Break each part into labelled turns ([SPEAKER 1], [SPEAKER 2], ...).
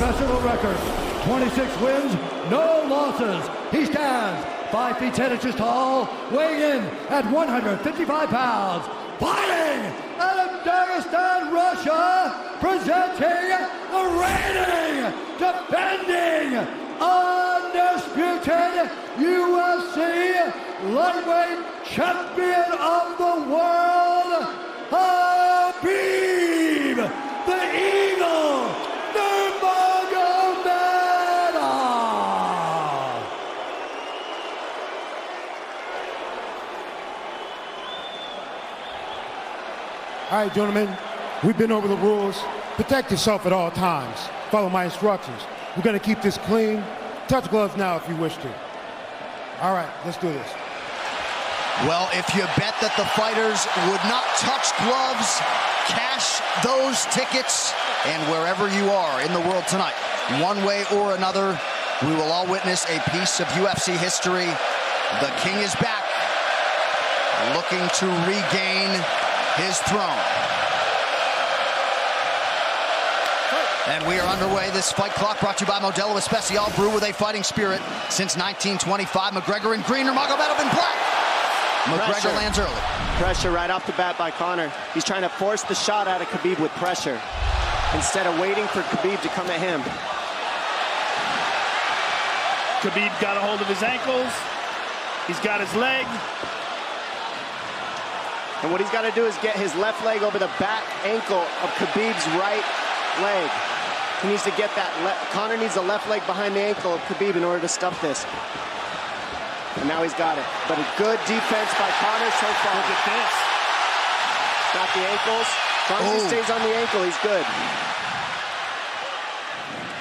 [SPEAKER 1] professional record, 26 wins, no losses. He stands 5 feet 10 inches tall, weighing in at 155 pounds. Fighting out of Dagestan, Russia, presenting the reigning, defending, undisputed UFC lightweight champion of the world, Khabib, the Eagle, Nurmagomedov.
[SPEAKER 2] All right, gentlemen, we've been over the rules. Protect yourself at all times. Follow my instructions. We're gonna keep this clean. Touch gloves now if you wish to. All right, let's do this.
[SPEAKER 3] Well, if you bet that the fighters would not touch gloves, cash those tickets, and wherever you are in the world tonight, one way or another, we will all witness a piece of UFC history. The King is back, looking to regain his throne. And we are underway. This fight clock brought to you by Modelo Especial, brew with a fighting spirit since 1925. McGregor in green, Nurmagomedov in black. McGregor lands early.
[SPEAKER 4] Pressure right off the bat by Conor. He's trying to force the shot out of Khabib with pressure instead of waiting for Khabib to come at him.
[SPEAKER 5] Khabib got a hold of his ankles. He's got his leg.
[SPEAKER 4] And what he's got to do is get his left leg over the back ankle of Khabib's right leg. He needs to get that. Conor needs the left leg behind the ankle of Khabib in order to stuff this. And now he's got it. But a good defense by Conor so far. Look at this. Got the ankles. As long as he stays on the ankle, he's good.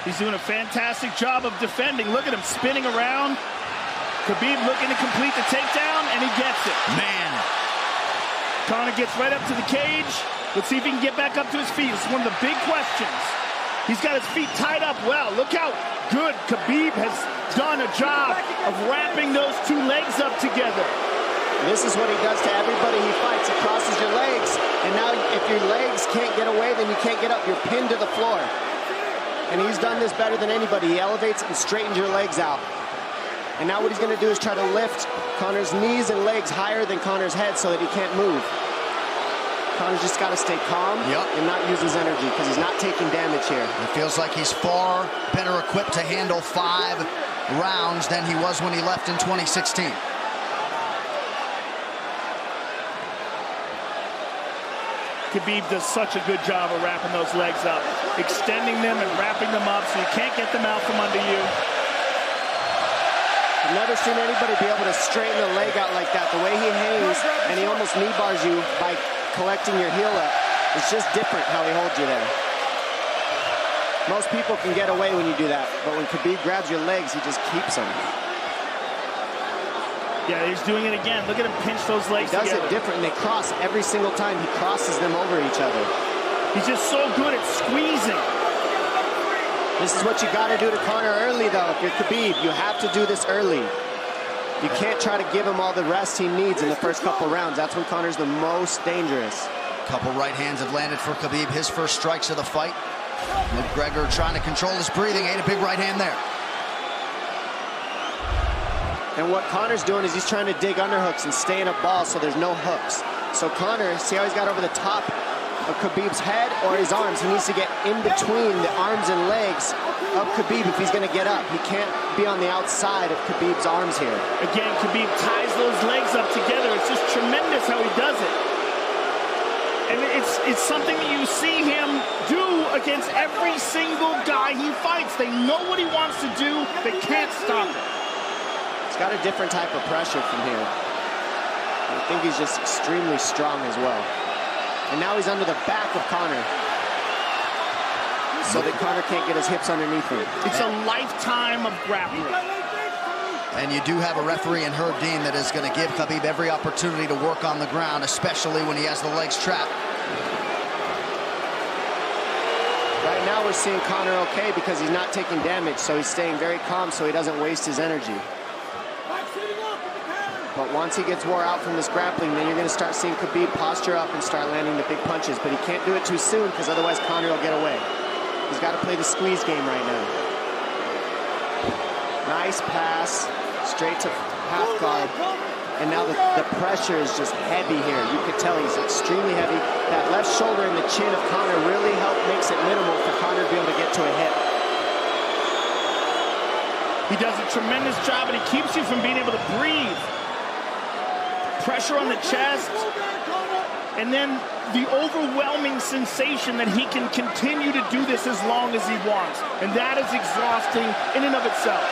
[SPEAKER 5] He's doing a fantastic job of defending. Look at him spinning around. Khabib looking to complete the takedown, and he gets it.
[SPEAKER 3] Man.
[SPEAKER 5] Conor gets right up to the cage. Let's see if he can get back up to his feet. It's one of the big questions. He's got his feet tied up well. Look how good Khabib has done a job of wrapping those two legs up together.
[SPEAKER 4] This is what he does to everybody he fights. He crosses your legs, and now if your legs can't get away, then you can't get up. You're pinned to the floor. And he's done this better than anybody. He elevates and straightens your legs out. And now what he's going to do is try to lift Conor's knees and legs higher than Conor's head so that he can't move. Conor's just got to stay calm and not use his energy because he's not taking damage here.
[SPEAKER 3] It feels like he's far better equipped to handle 5 rounds than he was when he left in 2016.
[SPEAKER 5] Khabib does such a good job of wrapping those legs up, extending them and wrapping them up so you can't get them out from under you.
[SPEAKER 4] I've never seen anybody be able to straighten the leg out like that. The way he hangs and he almost knee bars you by collecting your heel up. It's just different how he holds you there. Most people can get away when you do that, but when Khabib grabs your legs, he just keeps them.
[SPEAKER 5] Yeah, he's doing it again. Look at him pinch those legs together.
[SPEAKER 4] He does it different, and they cross every single time. He crosses them over each other.
[SPEAKER 5] He's just so good at squeezing.
[SPEAKER 4] This is what you got to do to Conor early, though. If you're Khabib, you have to do this early. You can't try to give him all the rest he needs in the first couple rounds. That's when Conor's the most dangerous.
[SPEAKER 3] Couple right hands have landed for Khabib. His first strikes of the fight. McGregor trying to control his breathing. Ate a big right hand there.
[SPEAKER 4] And what Conor's doing is he's trying to dig underhooks and stay in a ball so there's no hooks. So Conor, see how he's got over the top of Khabib's head or his arms? He needs to get in between the arms and legs of Khabib if he's going to get up. He can't be on the outside of Khabib's arms here.
[SPEAKER 5] Again, Khabib ties those legs up together. It's just tremendous how he does it. And it's something that you see him do against every single guy he fights. They know what he wants to do. They can't stop it.
[SPEAKER 4] He's got a different type of pressure from here. I think he's just extremely strong as well. And now he's under the back of Conor, so that Conor can't get his hips underneath him.
[SPEAKER 5] It's a lifetime of grappling.
[SPEAKER 3] And you do have a referee in Herb Dean that is going to give Khabib every opportunity to work on the ground, especially when he has the legs trapped.
[SPEAKER 4] Right now we're seeing Conor okay because he's not taking damage, so he's staying very calm so he doesn't waste his energy. But once he gets wore out from this grappling, then you're going to start seeing Khabib posture up and start landing the big punches. But he can't do it too soon because otherwise Conor will get away. He's got to play the squeeze game right now. Nice pass, straight to half guard. And now the pressure is just heavy here. You can tell he's extremely heavy. That left shoulder and the chin of Conor really makes it minimal for Conor to be able to get to a hit.
[SPEAKER 5] He does a tremendous job, and he keeps you from being able to breathe. Pressure on the chest, and then the overwhelming sensation that he can continue to do this as long as he wants. And that is exhausting in and of itself.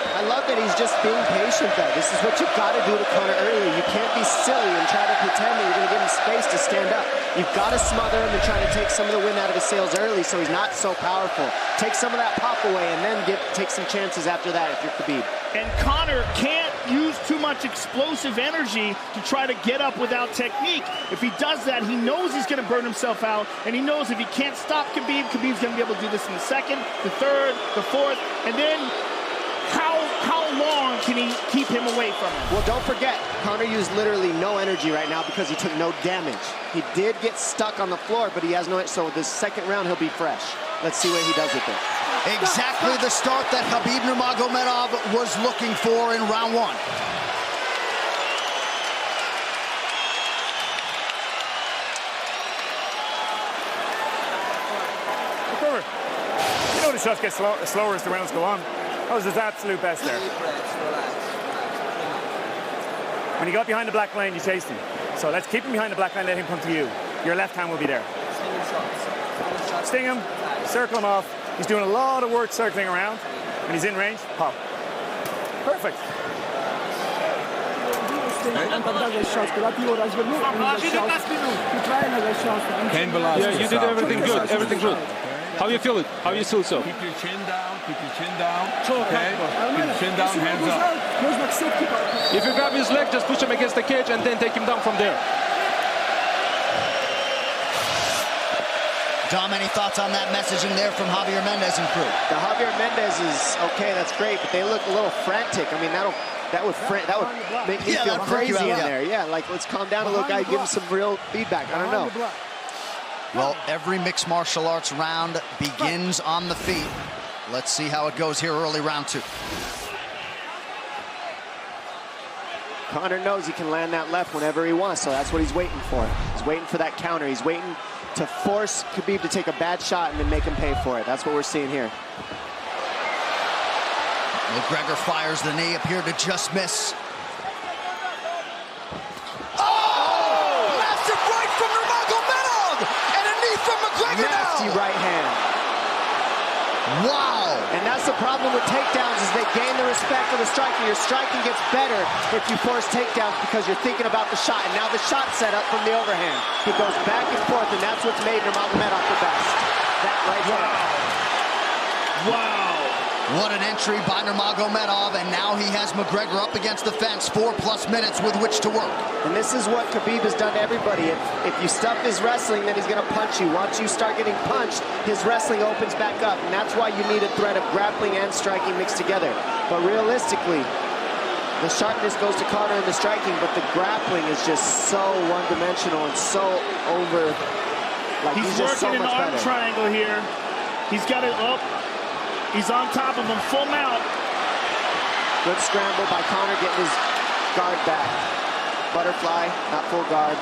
[SPEAKER 4] I love that he's just being patient, though. This is what you've got to do to Conor early. You can't be silly and try to pretend that you're going to give him space to stand up. You've got to smother him and try to take some of the wind out of his sails early so he's not so powerful. Take some of that pop away and then take some chances after that if you're Khabib.
[SPEAKER 5] And Conor can't use too much explosive energy to try to get up without technique. If he does that, he knows he's going to burn himself out, and he knows if he can't stop Khabib, Khabib's going to be able to do this in the second, the third, the fourth, and then how long can he keep him away from him?
[SPEAKER 4] Well, don't forget, Conor used literally no energy right now because he took no damage. He did get stuck on the floor, but he has no, so this second round he'll be fresh. Let's see what he does with it.
[SPEAKER 3] Exactly the start that Khabib Nurmagomedov was looking for in round one.
[SPEAKER 6] You know the shots get slower as the rounds go on. That was his absolute best there. When he got behind the black line, you chased him. So let's keep him behind the black line, let him come to you. Your left hand will be there. Sting him, circle him off. He's doing a lot of work circling around. When he's in range, pop. Perfect.
[SPEAKER 7] Yeah, you did everything good, everything good. How you feel it? How you feel so?
[SPEAKER 8] Keep your chin down, keep your chin down. Okay? Keep your chin down, hands up.
[SPEAKER 7] If you grab his leg, just push him against the cage and then take him down from there.
[SPEAKER 3] Dom, any thoughts on that messaging there from Javier Mendez and crew?
[SPEAKER 4] The Javier Mendez is okay, that's great, but they look a little frantic. I mean, that would make me feel crazy in there. Yeah, like let's calm down a little guy, give him some real feedback. I don't know.
[SPEAKER 3] Well, every mixed martial arts round begins on the feet. Let's see how it goes here early round two.
[SPEAKER 4] Conor knows he can land that left whenever he wants, so that's what he's waiting for. He's waiting for that counter. He's waiting to force Khabib to take a bad shot and then make him pay for it. That's what we're seeing here.
[SPEAKER 3] McGregor fires the knee, appeared to just miss.
[SPEAKER 4] Nasty right hand.
[SPEAKER 3] Wow.
[SPEAKER 4] And that's the problem with takedowns is they gain the respect of the striker. Your striking gets better if you force takedowns because you're thinking about the shot. And now the shot set up from the overhand. He goes back and forth, and that's what's made Nurmagomedov the best. That right hand.
[SPEAKER 5] Wow.
[SPEAKER 3] What an entry by Nurmagomedov, and now he has McGregor up against the fence, 4+ minutes with which to work.
[SPEAKER 4] And this is what Khabib has done to everybody. If you stuff his wrestling, then he's going to punch you. Once you start getting punched, his wrestling opens back up, and that's why you need a threat of grappling and striking mixed together. But realistically, the sharpness goes to Conor in the striking, but the grappling is just so one-dimensional and so over. Like he's just so
[SPEAKER 5] working
[SPEAKER 4] much
[SPEAKER 5] an arm
[SPEAKER 4] better.
[SPEAKER 5] triangle here. He's got it up. He's on top of him, full mount.
[SPEAKER 4] Good scramble by Conor, getting his guard back. Butterfly, not full guard.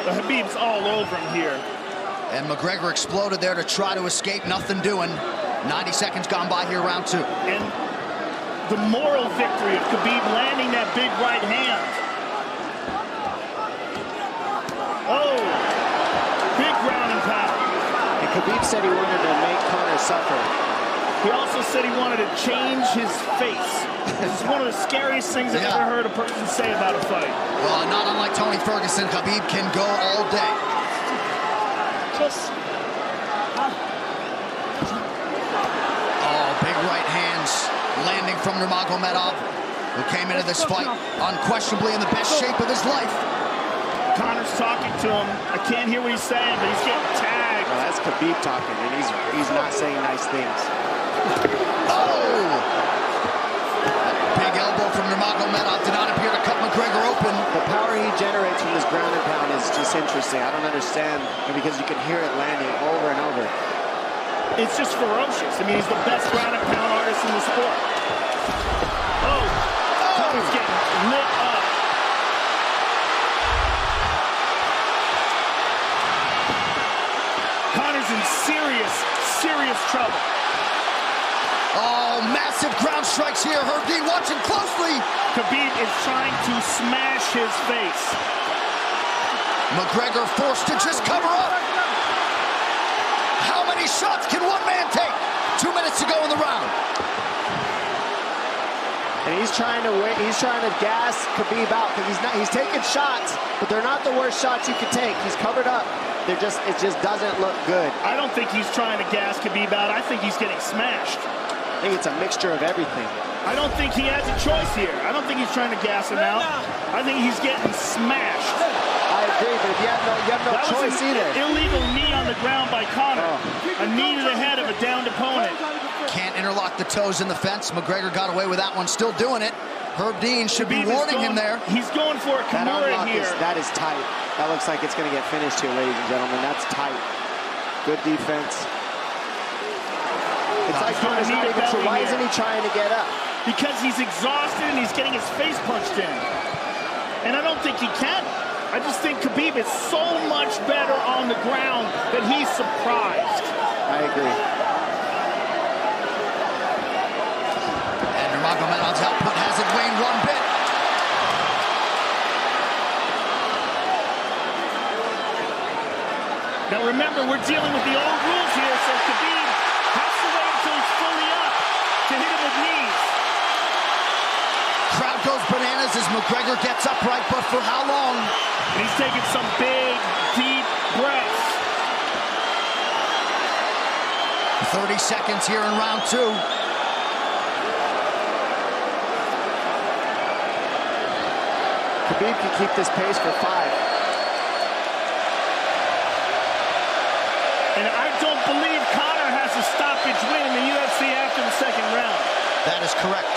[SPEAKER 5] The Khabib's all over him here.
[SPEAKER 3] And McGregor exploded there to try to escape, nothing doing. 90 seconds gone by here, round two.
[SPEAKER 5] And the moral victory of Khabib landing that big right hand. Oh, big ground and pound.
[SPEAKER 4] And Khabib said he wanted to make Conor suffer.
[SPEAKER 5] He also said he wanted to change his face. This is one of the scariest things I've ever heard a person say about a fight.
[SPEAKER 3] Well, not unlike Tony Ferguson, Khabib can go all day. Oh, big right hands landing from Nurmagomedov, who came into this fight unquestionably in the best shape of his life.
[SPEAKER 5] Conor's talking to him. I can't hear what he's saying, but he's getting tagged.
[SPEAKER 4] Well, that's Khabib talking, and he's not saying nice things.
[SPEAKER 3] Oh! That big elbow from Nurmagomedov did not appear to cut McGregor open.
[SPEAKER 4] The power he generates from this ground and pound is just interesting. I don't understand, because you can hear it landing over and over.
[SPEAKER 5] It's just ferocious. I mean, he's the best ground and pound artist in the sport. Oh, Conor's getting lit up. Conor's in serious trouble.
[SPEAKER 3] Oh, massive ground strikes here. Herb Dean watching closely.
[SPEAKER 5] Khabib is trying to smash his face.
[SPEAKER 3] McGregor forced to just cover up. How many shots can one man take? 2 minutes to go in the round.
[SPEAKER 4] And he's trying to wait. He's trying to gas Khabib out, because he's taking shots, but they're not the worst shots you could take. He's covered up. It just doesn't look good.
[SPEAKER 5] I don't think he's trying to gas Khabib out. I think he's getting smashed.
[SPEAKER 4] I think it's a mixture of everything.
[SPEAKER 5] I don't think he has a choice here. I don't think he's trying to gas him out. I think he's getting smashed.
[SPEAKER 4] I agree, but if you have no choice either.
[SPEAKER 5] That was an illegal knee on the ground by Conor. A knee to the head of a downed opponent.
[SPEAKER 3] Can't interlock the toes in the fence. McGregor got away with that one, still doing it. Herb Dean should be warning him there.
[SPEAKER 5] He's going for a Kimura here.
[SPEAKER 4] That is tight. That looks like it's going to get finished here, ladies and gentlemen. That's tight. Good defense. It's like Conor's not even sure. Why isn't he trying to get up?
[SPEAKER 5] Because he's exhausted and he's getting his face punched in. And I don't think he can. I just think Khabib is so much better on the ground that he's surprised.
[SPEAKER 4] I agree.
[SPEAKER 3] And Nurmagomedov's output hasn't waned one bit.
[SPEAKER 5] Now remember, we're dealing with the old rules here, so Khabib has to wait until he's fully up to hit him with knees.
[SPEAKER 3] Crowd goes bananas as McGregor gets upright, but for how long?
[SPEAKER 5] And he's taking some big, deep breaths.
[SPEAKER 3] 30 seconds here in round 2.
[SPEAKER 4] Khabib can keep this pace for 5.
[SPEAKER 5] And I don't believe Conor has a stoppage win in the UFC after the second round.
[SPEAKER 3] That is correct.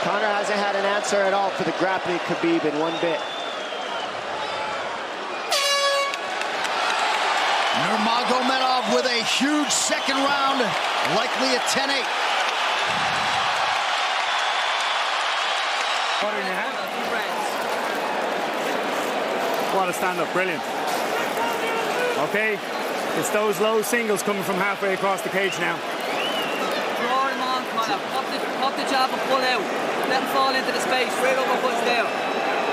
[SPEAKER 4] Conor hasn't had an answer at all for the grappling Khabib in one bit.
[SPEAKER 3] Nurmagomedov with a huge second round, likely a 10-8.
[SPEAKER 6] Water in your hand? What a stand-up, brilliant. Okay, it's those low singles coming from halfway across the cage now.
[SPEAKER 9] Draw him on, Conor. Pop the jab and pull out. Let him fall into the space, straight uppercuts there.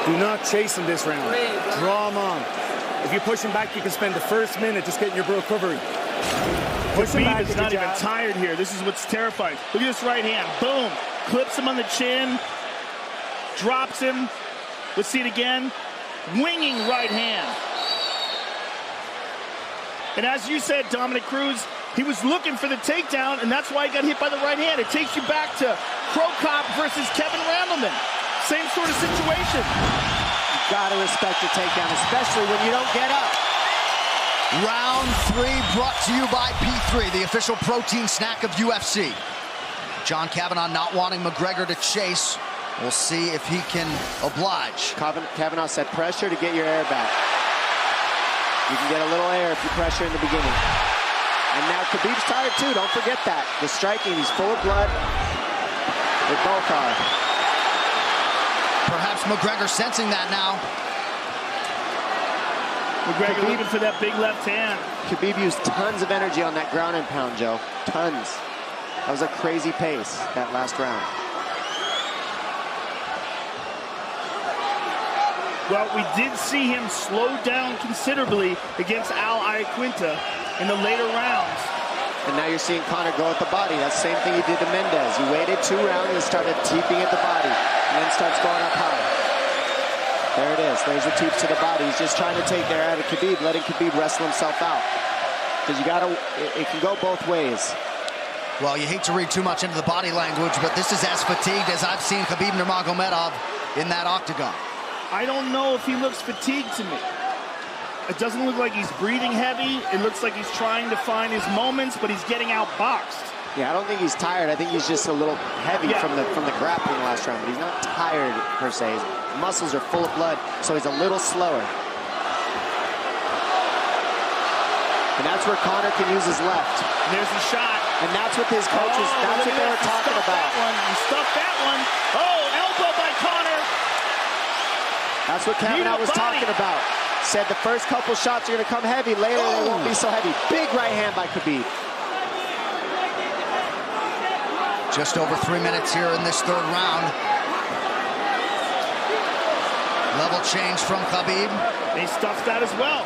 [SPEAKER 6] Do not chase him this round. Draw him on. If you push him back, you can spend the first minute just getting your recovery. Push him back.
[SPEAKER 5] Khabib is not even tired here. This is what's terrifying. Look at this right hand. Boom. Clips him on the chin. Drops him. Let's see it again. Winging right hand. And as you said, Dominic Cruz, he was looking for the takedown, and that's why he got hit by the right hand. It takes you back to Crow Cop versus Kevin Randleman. Same sort of situation.
[SPEAKER 4] You gotta respect the takedown, especially when you don't get up.
[SPEAKER 3] Round 3 brought to you by P3, the official protein snack of UFC. John Kavanagh not wanting McGregor to chase. We'll see if he can oblige.
[SPEAKER 4] Kavanagh said pressure to get your air back. You can get a little air if you pressure in the beginning. And now Khabib's tired too, don't forget that. The striking, he's full of blood. They both are.
[SPEAKER 3] Perhaps McGregor sensing that now.
[SPEAKER 5] McGregor looking for that big left hand.
[SPEAKER 4] Khabib used tons of energy on that ground and pound, Joe. Tons. That was a crazy pace, that last round.
[SPEAKER 5] Well, we did see him slow down considerably against Al Iaquinta in the later rounds.
[SPEAKER 4] And now you're seeing Conor go at the body. That's the same thing he did to Mendez. He waited 2 rounds and started teeping at the body, and then starts going up high. There it is. There's the teeps to the body. He's just trying to take their out of Khabib, letting Khabib wrestle himself out. Because you gotta, it can go both ways.
[SPEAKER 3] Well, you hate to read too much into the body language, but this is as fatigued as I've seen Khabib Nurmagomedov in that octagon.
[SPEAKER 5] I don't know if he looks fatigued to me. It doesn't look like he's breathing heavy. It looks like he's trying to find his moments, but he's getting outboxed.
[SPEAKER 4] Yeah, I don't think he's tired. I think he's just a little heavy from the grappling last round. But he's not tired per se. His muscles are full of blood, so he's a little slower. And that's where Conor can use his left.
[SPEAKER 5] And there's the shot.
[SPEAKER 4] And that's what his coaches, that's what they were talking about.
[SPEAKER 5] He stuffed that one. Oh, elbow by Conor.
[SPEAKER 4] That's what Kavanaugh was talking about. Said the first couple shots are going to come heavy. Later, they won't be so heavy. Big right hand by Khabib.
[SPEAKER 3] Just over 3 minutes here in this third round. Level change from Khabib.
[SPEAKER 5] He stuffs that as well.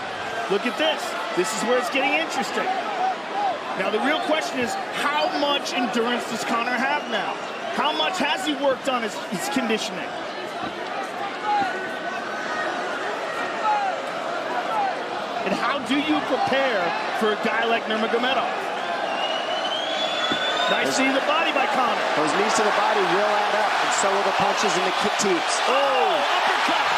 [SPEAKER 5] Look at this. This is where it's getting interesting. Now, the real question is, how much endurance does Conor have now? How much has he worked on his conditioning? And how do you prepare for a guy like Nurmagomedov? Nice knee to the body by Conor.
[SPEAKER 4] Those knees to the body will add up, and so will the punches and the kick teeps.
[SPEAKER 5] Oh, uppercut.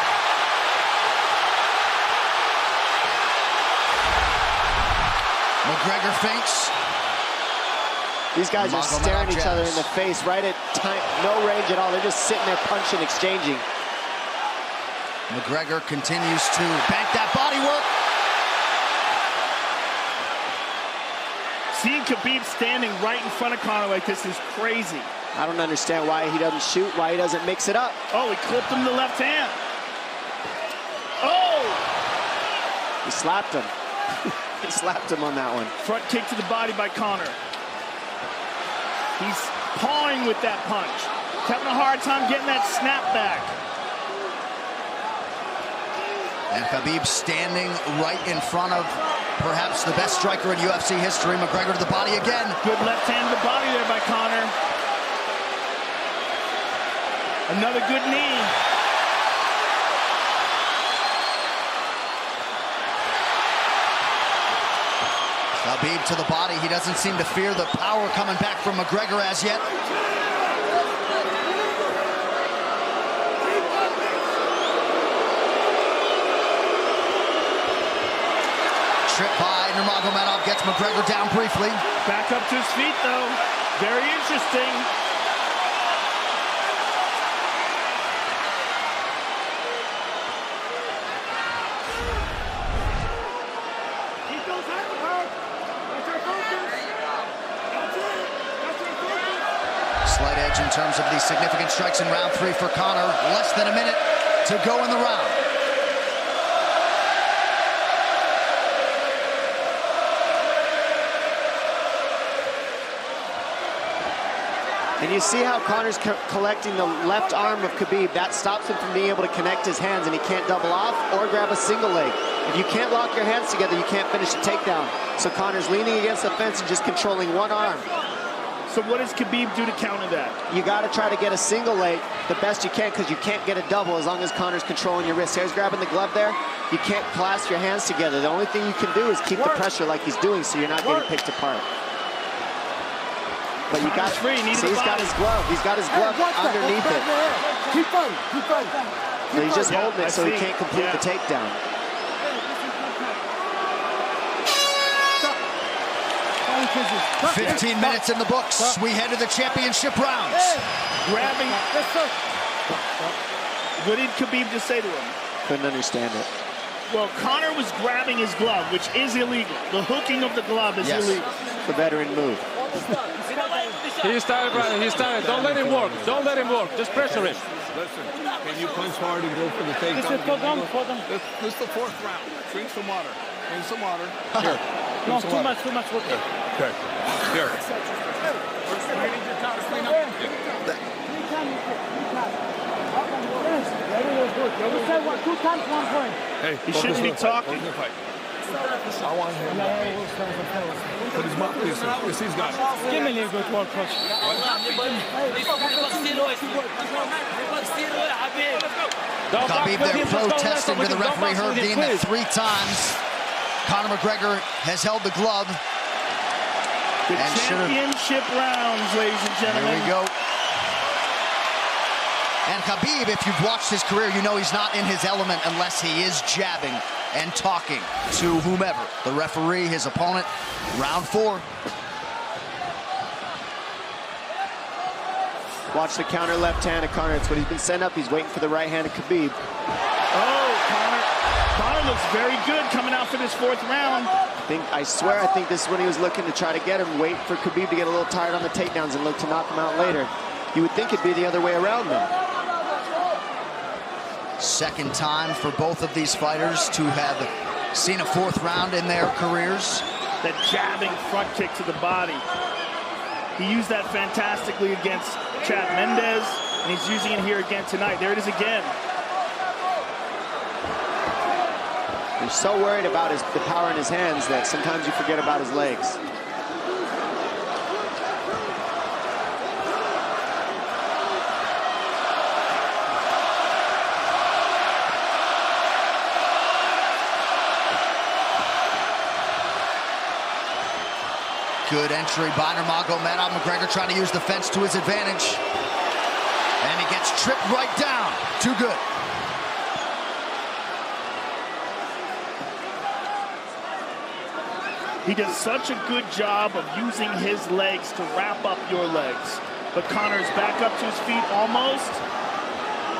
[SPEAKER 3] McGregor feints.
[SPEAKER 4] These guys are staring each other in the face right at time, no range at all. They're just sitting there punching, exchanging.
[SPEAKER 3] McGregor continues to bank that body work.
[SPEAKER 5] Seeing Khabib standing right in front of Conor like this is crazy.
[SPEAKER 4] I don't understand why he doesn't shoot, why he doesn't mix it up.
[SPEAKER 5] Oh, he clipped him to the left hand. Oh!
[SPEAKER 4] He slapped him. He slapped him on that one.
[SPEAKER 5] Front kick to the body by Conor. He's pawing with that punch. He's having a hard time getting that snap back.
[SPEAKER 3] And Khabib standing right in front of perhaps the best striker in UFC history. McGregor to the body again.
[SPEAKER 5] Good left hand to the body there by Conor. Another good knee.
[SPEAKER 3] Khabib to the body. He doesn't seem to fear the power coming back from McGregor as yet. Trip by Nurmagomedov gets McGregor down briefly.
[SPEAKER 5] Back up to his feet, though. Very interesting.
[SPEAKER 2] Keep those hands up. That's our focus. That's it. That's our focus.
[SPEAKER 3] Slight edge in terms of the significant strikes in round 3 for Conor. Less than a minute to go in the round.
[SPEAKER 4] And you see how Conor's collecting the left arm of Khabib. That stops him from being able to connect his hands, and he can't double off or grab a single leg. If you can't lock your hands together, you can't finish the takedown. So Conor's leaning against the fence and just controlling one arm.
[SPEAKER 5] So what does Khabib do to counter that?
[SPEAKER 4] You got to try to get a single leg the best you can, because you can't get a double as long as Conor's controlling your wrist. Here's grabbing the glove there. You can't clasp your hands together. The only thing you can do is keep the pressure like he's doing, so you're not getting picked apart. But you got, see, he's got his glove. He's got his glove underneath it.
[SPEAKER 2] Keep fighting. Keep fighting.
[SPEAKER 4] So he's just holding it so he can't complete the takedown.
[SPEAKER 2] Stop.
[SPEAKER 3] 15 minutes in the books. We head to the championship rounds.
[SPEAKER 5] Grabbing. What did Khabib just say to him?
[SPEAKER 4] Couldn't understand it.
[SPEAKER 5] Well, Conor was grabbing his glove, which is illegal. The hooking of the glove is illegal.
[SPEAKER 4] The veteran move.
[SPEAKER 7] He's tired, brother. He's tired. Don't let him work. Don't let him work. Just pressure him.
[SPEAKER 8] Listen, can you punch hard and go for the takedown? This is the 4th round. Drink some water. Drink some water. Here.
[SPEAKER 5] No, too much water.
[SPEAKER 8] Okay. Here. Hey,
[SPEAKER 5] he shouldn't be talking.
[SPEAKER 8] I want him to put his mouth this. He's got it.
[SPEAKER 5] Give me a good work, coach.
[SPEAKER 3] Khabib there protesting to the referee, Herb Dean, that 3 times Conor McGregor has held the glove.
[SPEAKER 5] The championship rounds, ladies and gentlemen.
[SPEAKER 3] Here we go. And Khabib, if you've watched his career, you know he's not in his element unless he is jabbing and talking to whomever. The referee, his opponent, round 4.
[SPEAKER 4] Watch the counter left hand of Conor. It's what he's been setting up. He's waiting for the right hand of Khabib.
[SPEAKER 5] Oh, Conor looks very good coming out for this 4th round.
[SPEAKER 4] I swear, I think this is when he was looking to try to get him, wait for Khabib to get a little tired on the takedowns and look to knock him out later. You would think it'd be the other way around, though.
[SPEAKER 3] Second time for both of these fighters to have seen a 4th round in their careers.
[SPEAKER 5] That jabbing front kick to the body. He used that fantastically against Chad Mendes, and he's using it here again tonight. There it is again.
[SPEAKER 4] You're so worried about the power in his hands that sometimes you forget about his legs.
[SPEAKER 3] Good entry by Nurmagomedov. McGregor trying to use the fence to his advantage. And he gets tripped right down. Too good.
[SPEAKER 5] He does such a good job of using his legs to wrap up your legs. But Conor's back up to his feet almost.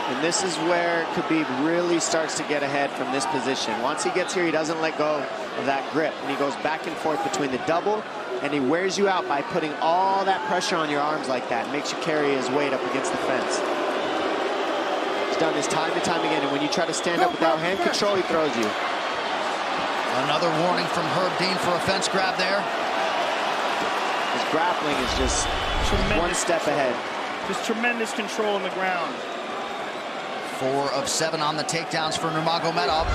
[SPEAKER 4] And this is where Khabib really starts to get ahead from this position. Once he gets here, he doesn't let go of that grip. And he goes back and forth between the double, and he wears you out by putting all that pressure on your arms like that. It makes you carry his weight up against the fence. He's done this time and time again, and when you try to stand up without hand control, he throws you.
[SPEAKER 3] Another warning from Herb Dean for a fence grab there.
[SPEAKER 4] His grappling is just one step ahead.
[SPEAKER 5] Just tremendous control on the ground.
[SPEAKER 3] 4 of 7 on the takedowns for Nurmagomedov.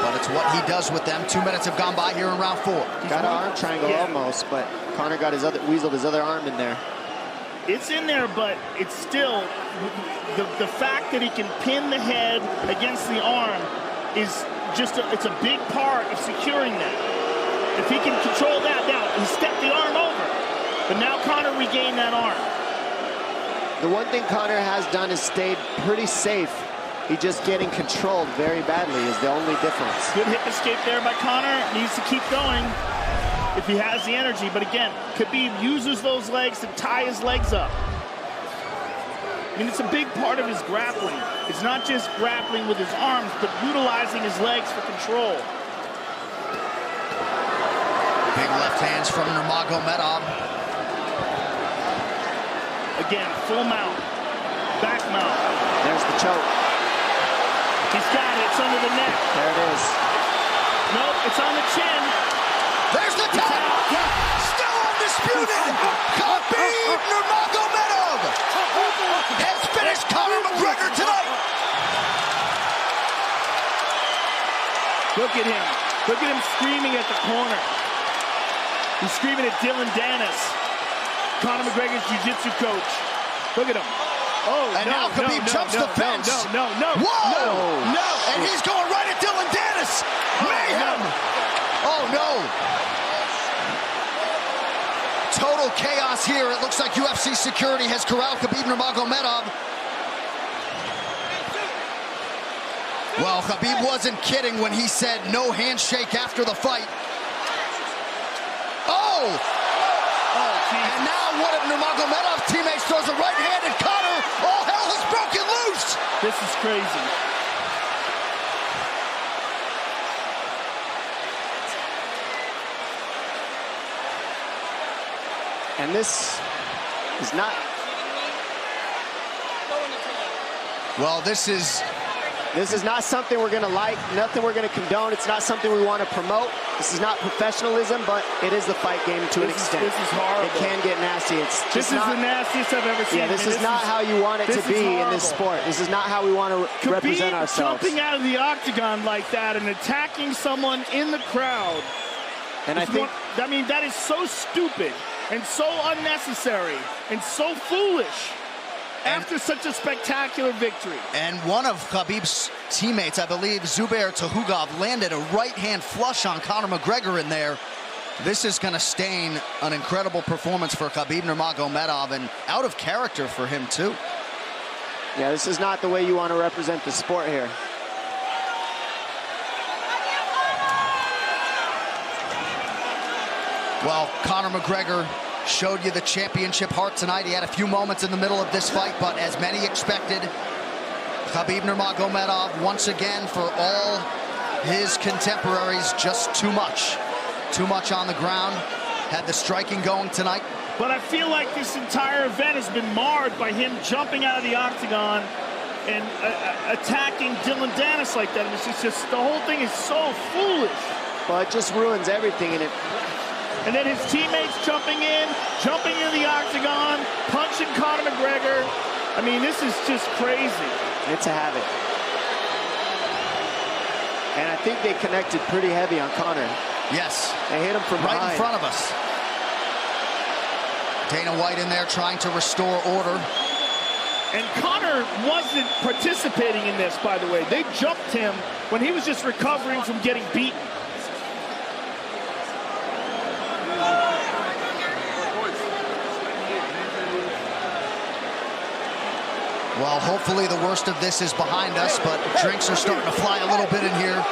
[SPEAKER 3] But it's what he does with them. 2 minutes have gone by here in round 4.
[SPEAKER 4] Got an arm triangle almost, but Conor got weaseled his other arm in there.
[SPEAKER 5] It's in there, but it's still the fact that he can pin the head against the arm is just it's a big part of securing that. If he can control that, now he stepped the arm over, but now Conor regained that arm.
[SPEAKER 4] The one thing Conor has done is stayed pretty safe. He just getting controlled very badly is the only difference.
[SPEAKER 5] Good hip escape there by Conor. Needs to keep going if he has the energy. But again, Khabib uses those legs to tie his legs up. I mean, it's a big part of his grappling. It's not just grappling with his arms, but utilizing his legs for control.
[SPEAKER 3] Big left hands from Nurmagomedov.
[SPEAKER 5] Again, full mount, back mount.
[SPEAKER 4] There's the choke.
[SPEAKER 5] He's got it, it's under the neck.
[SPEAKER 4] There it is.
[SPEAKER 5] Nope, it's on the chin.
[SPEAKER 3] There's the tap. Still undisputed. Khabib Nurmagomedov has finished Conor McGregor tonight.
[SPEAKER 5] Look at him. Look at him screaming at the corner. He's screaming at Dylan Dennis, Conor McGregor's jiu-jitsu coach. Look at him. Oh,
[SPEAKER 3] and now Khabib jumps the fence.
[SPEAKER 5] No.
[SPEAKER 3] Whoa! No! And he's going right at Dylan Dennis. Mayhem! Oh, no. Total chaos here. It looks like UFC security has corralled Khabib Nurmagomedov. Well, Khabib wasn't kidding when he said no handshake after the fight. Oh! And now one of Nurmagomedov's teammates throws a right hand at Conor. All hell has broken loose.
[SPEAKER 5] This is crazy.
[SPEAKER 4] And this is not...
[SPEAKER 3] Well, this is
[SPEAKER 4] not something we're going to like, nothing we're going to condone. It's not something we want to promote. This is not professionalism, but it is the fight game to an extent.
[SPEAKER 5] This is horrible.
[SPEAKER 4] It can get nasty.
[SPEAKER 5] This is the nastiest I've ever seen.
[SPEAKER 4] Yeah, this is not how you want it to be in this sport. This is not how we want to represent ourselves.
[SPEAKER 5] Jumping out of the octagon like that and attacking someone in the crowd.
[SPEAKER 4] And
[SPEAKER 5] I mean, that is so stupid and so unnecessary and so foolish. After such a spectacular victory.
[SPEAKER 3] And one of Khabib's teammates, I believe, Zubair Tukhugov, landed a right-hand flush on Conor McGregor in there. This is going to stain an incredible performance for Khabib Nurmagomedov and out of character for him, too.
[SPEAKER 4] Yeah, this is not the way you want to represent the sport here.
[SPEAKER 3] Well, Conor McGregor showed you the championship heart tonight. He had a few moments in the middle of this fight, but as many expected, Khabib Nurmagomedov, once again, for all his contemporaries, just too much. Too much on the ground. Had the striking going tonight.
[SPEAKER 5] But I feel like this entire event has been marred by him jumping out of the octagon and attacking Dylan Dennis like that. It's just the whole thing is so foolish.
[SPEAKER 4] Well, it just ruins everything,
[SPEAKER 5] and then his teammates jumping into the octagon, punching Conor McGregor. I mean, this is just crazy.
[SPEAKER 4] It's a habit. And I think they connected pretty heavy on Conor.
[SPEAKER 3] Yes.
[SPEAKER 4] They hit him from
[SPEAKER 3] right
[SPEAKER 4] behind.
[SPEAKER 3] in front of us. Dana White in there trying to restore order.
[SPEAKER 5] And Conor wasn't participating in this, by the way. They jumped him when he was just recovering from getting beaten.
[SPEAKER 3] Well, hopefully the worst of this is behind us, but drinks are starting to fly a little bit in here.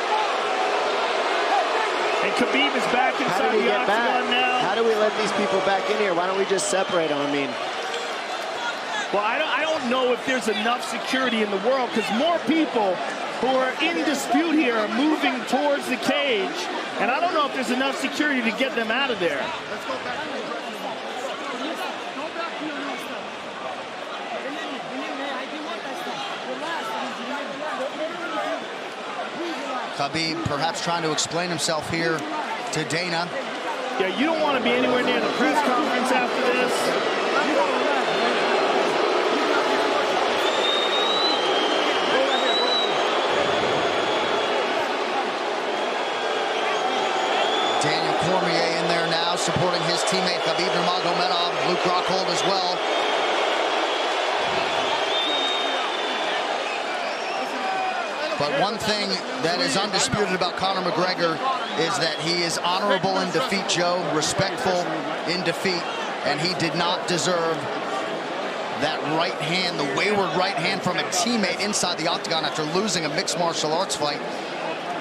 [SPEAKER 5] And Khabib is back inside the octagon now.
[SPEAKER 4] How do we let these people back in here? Why don't we just separate them? I mean,
[SPEAKER 5] well, I don't know if there's enough security in the world, because more people who are in dispute here are moving towards the cage, and I don't know if there's enough security to get them out of there.
[SPEAKER 8] Let's go back.
[SPEAKER 3] Khabib perhaps trying to explain himself here to Dana.
[SPEAKER 5] Yeah, you don't want to be anywhere near the press conference after this.
[SPEAKER 3] Daniel Cormier in there now, supporting his teammate Khabib Nurmagomedov, Luke Rockhold as well. But one thing that is undisputed about Conor McGregor is that he is honorable in defeat, Joe, respectful in defeat, and he did not deserve that right hand, the wayward right hand from a teammate inside the octagon after losing a mixed martial arts fight.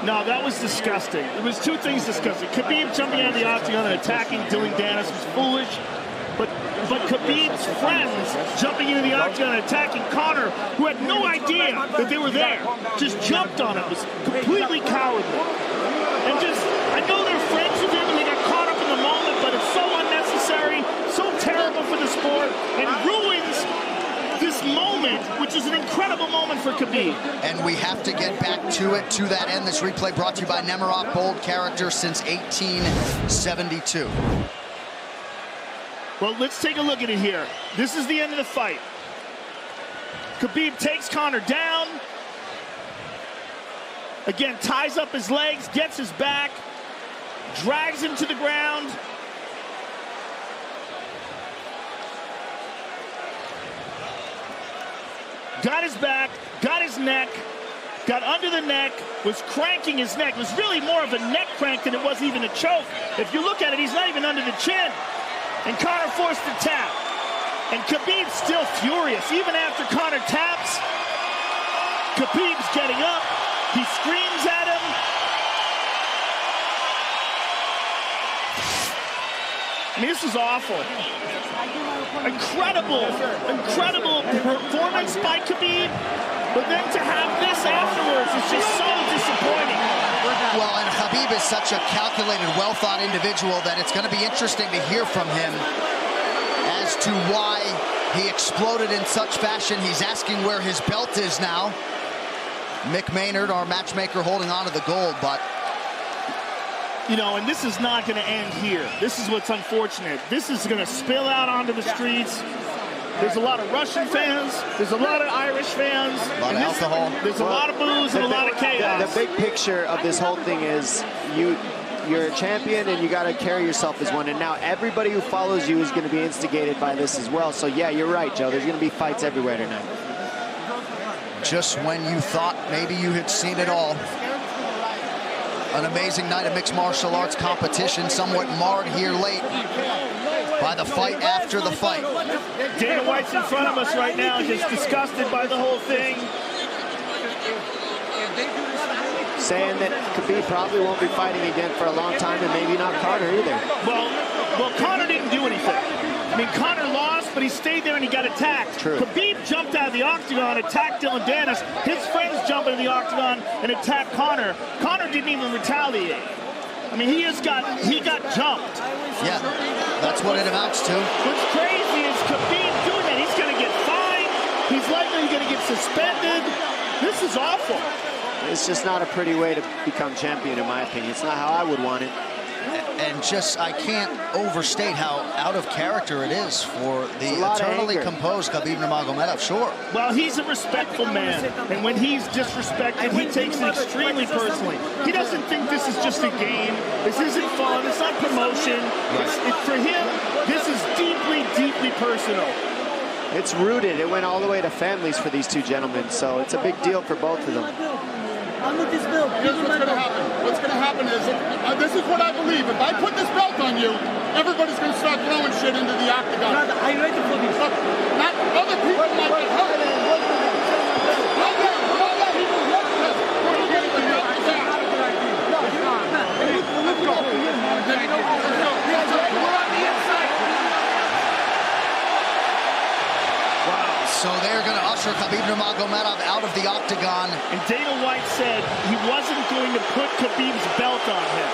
[SPEAKER 5] No, that was disgusting. It was two things disgusting. Khabib jumping out of the octagon and attacking Dylan Dennis was foolish. But Khabib's friends jumping into the octagon and attacking Conor, who had no idea that they were there, just jumped on him. It was completely cowardly. And I know they're friends with him and they got caught up in the moment, but it's so unnecessary, so terrible for the sport, and ruins this moment, which is an incredible moment for Khabib.
[SPEAKER 3] And we have to get back to it, to that end. This replay brought to you by Nemirov, bold character since 1872.
[SPEAKER 5] Well, let's take a look at it here. This is the end of the fight. Khabib takes Conor down. Again, ties up his legs, gets his back, drags him to the ground. Got his back, got his neck, got under the neck, was cranking his neck. It was really more of a neck crank than it was even a choke. If you look at it, he's not even under the chin. And Conor forced the tap. And Khabib's still furious. Even after Conor taps, Khabib's getting up. He screams at him. I mean, this is awful. Incredible performance by Khabib. But then to have this afterwards is just so disappointing.
[SPEAKER 3] Well, and Khabib is such a calculated, well-thought individual that it's going to be interesting to hear from him as to why he exploded in such fashion. He's asking where his belt is now. Mick Maynard, our matchmaker, holding on to the gold, but...
[SPEAKER 5] You know, and this is not going to end here. This is what's unfortunate. This is going to spill out onto the streets. There's a lot of Russian fans. There's a lot of Irish fans.
[SPEAKER 3] A lot of alcohol.
[SPEAKER 5] There's a lot of booze and a lot of chaos.
[SPEAKER 4] The big picture of this whole thing is you're a champion and you got to carry yourself as one. And now everybody who follows you is going to be instigated by this as well. So, yeah, you're right, Joe. There's going to be fights everywhere tonight.
[SPEAKER 3] Just when you thought maybe you had seen it all. An amazing night of mixed martial arts competition, somewhat marred here late by the fight after the fight.
[SPEAKER 5] Dana White's in front of us right now, just disgusted by the whole thing.
[SPEAKER 4] Saying that Khabib probably won't be fighting again for a long time, and maybe not Conor either.
[SPEAKER 5] Well, Well, Conor didn't do anything. I mean, Conor lost, but he stayed there and he got attacked.
[SPEAKER 4] True.
[SPEAKER 5] Khabib jumped out of the octagon, attacked Dylan Dennis. His friends jumped into the octagon and attacked Conor. Conor didn't even retaliate. I mean, he got jumped.
[SPEAKER 3] Yeah, that's what it amounts to.
[SPEAKER 5] What's crazy is Khabib doing that. He's going to get fined. He's likely going to get suspended. This is awful.
[SPEAKER 4] It's just not a pretty way to become champion, in my opinion. It's not how I would want it.
[SPEAKER 3] And just, I can't overstate how out of character it is for the eternally composed Khabib Nurmagomedov, sure.
[SPEAKER 5] Well, he's a respectful man, and when he's disrespected, he takes it extremely personally. He doesn't think this is just a game. This isn't fun. It's not promotion. For him, this is deeply, deeply personal.
[SPEAKER 4] It's rooted. It went all the way to families for these two gentlemen, so it's a big deal for both of them.
[SPEAKER 10] Here's what's going to happen. What's going to happen is, this is what I believe. If I put this belt on you, everybody's going to start throwing shit into the octagon. Brother, are you ready for this? Look, not other people might get hurt. Other people want this. We're going to get into the octagon. Let's go. We're on the inside.
[SPEAKER 3] So they're going to usher Khabib Nurmagomedov out of the octagon.
[SPEAKER 5] And Dana White said he wasn't going to put Khabib's belt on him.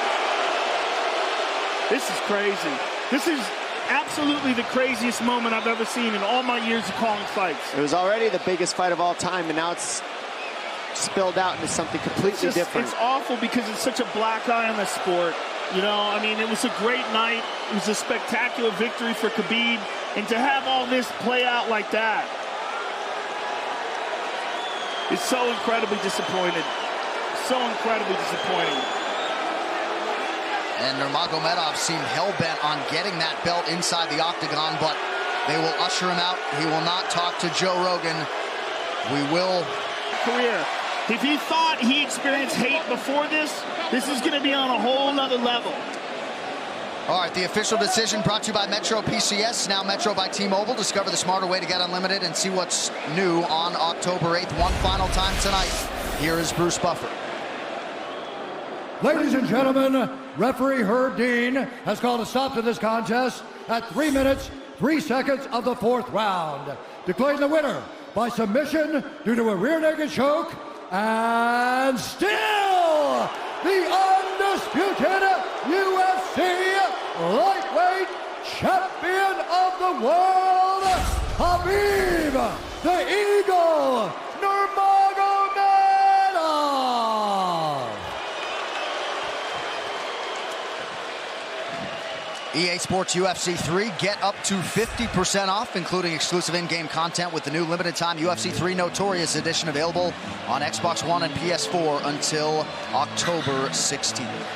[SPEAKER 5] This is crazy. This is absolutely the craziest moment I've ever seen in all my years of calling fights.
[SPEAKER 4] It was already the biggest fight of all time, and now it's spilled out into something completely different.
[SPEAKER 5] It's awful because it's such a black eye on the sport. You know, I mean, it was a great night. It was a spectacular victory for Khabib. And to have all this play out like that, it's so incredibly disappointed. So incredibly disappointing.
[SPEAKER 3] And Nurmagomedov seemed hell-bent on getting that belt inside the octagon, but they will usher him out. He will not talk to Joe Rogan. We will...
[SPEAKER 5] Career. If he thought he experienced hate before this is going to be on a whole nother level.
[SPEAKER 3] All right, the official decision brought to you by Metro PCS, now Metro by T-Mobile. Discover the smarter way to get unlimited and see what's new on October 8th. One final time tonight. Here is Bruce Buffer.
[SPEAKER 1] Ladies and gentlemen, referee Herb Dean has called a stop to this contest at 3 minutes, 3 seconds of the 4th round, declaring the winner by submission due to a rear naked choke, and still the undisputed UFC lightweight champion of the world, Khabib the Eagle Nurmagomedov.
[SPEAKER 3] EA Sports UFC 3, get up to 50% off, including exclusive in-game content with the new limited-time UFC 3 Notorious Edition available on Xbox One and PS4 until October 16th.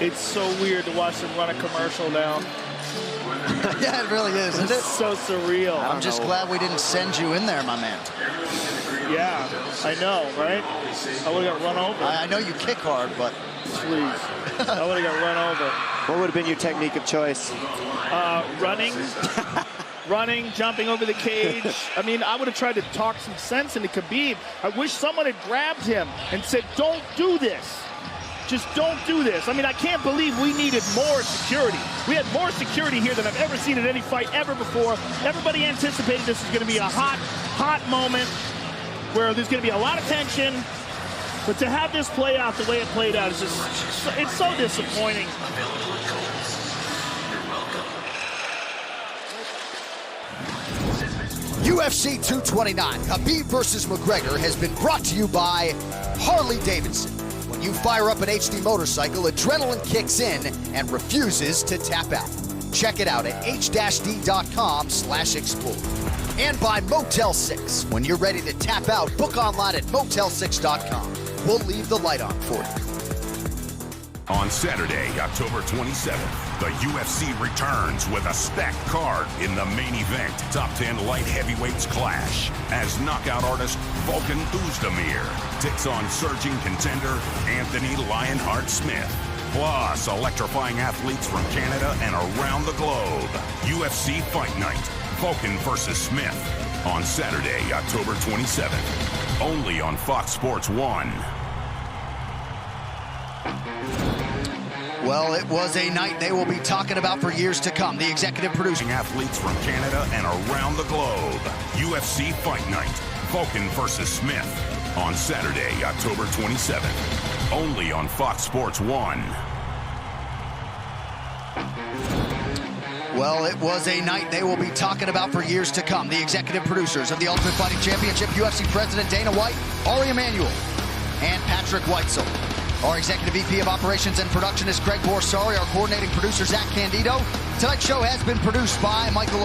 [SPEAKER 5] It's so weird to watch them run a commercial now.
[SPEAKER 3] Yeah, it really is, isn't it?
[SPEAKER 5] It's so surreal.
[SPEAKER 3] I'm just glad we didn't send you in there, my man.
[SPEAKER 5] Yeah, I know, right? I would have got run over.
[SPEAKER 3] I know you kick hard, but...
[SPEAKER 5] Please. I would have got run over.
[SPEAKER 4] What would have been your technique of choice?
[SPEAKER 5] Running. Running, jumping over the cage. I mean, I would have tried to talk some sense into Khabib. I wish someone had grabbed him and said, don't do this. Just don't do this. I mean, I can't believe we needed more security. We had more security here than I've ever seen in any fight ever before. Everybody anticipated this was going to be a hot moment where there's going to be a lot of tension. But to have this play out the way it played out is just, it's so disappointing.
[SPEAKER 3] UFC 229, Khabib versus McGregor has been brought to you by Harley-Davidson. When you fire up an HD motorcycle, adrenaline kicks in and refuses to tap out. Check it out at h-d.com/explore. And by Motel 6. When you're ready to tap out, book online at motel6.com. We'll leave the light on for you.
[SPEAKER 11] On Saturday, October 27th, the UFC returns with a stacked card in the main event. Top 10 light heavyweights clash as knockout artist Volkan Oezdemir takes on surging contender Anthony Lionheart Smith. Plus, electrifying athletes from Canada and around the globe. UFC Fight Night, Volkan versus Smith. On Saturday, October 27th. Only on Fox Sports 1.
[SPEAKER 3] Well, it was a night they will be talking about for years to come. The executive producing
[SPEAKER 11] athletes from Canada and around the globe. UFC Fight Night. Vulcan versus Smith on Saturday, October 27th. Only on Fox Sports 1.
[SPEAKER 3] Well, it was a night they will be talking about for years to come. The executive producers of the Ultimate Fighting Championship, UFC President Dana White, Ari Emanuel, and Patrick Weitzel. Our Executive VP of Operations and Production is Craig Borsari. Our coordinating producer, Zach Candido. Tonight's show has been produced by Michael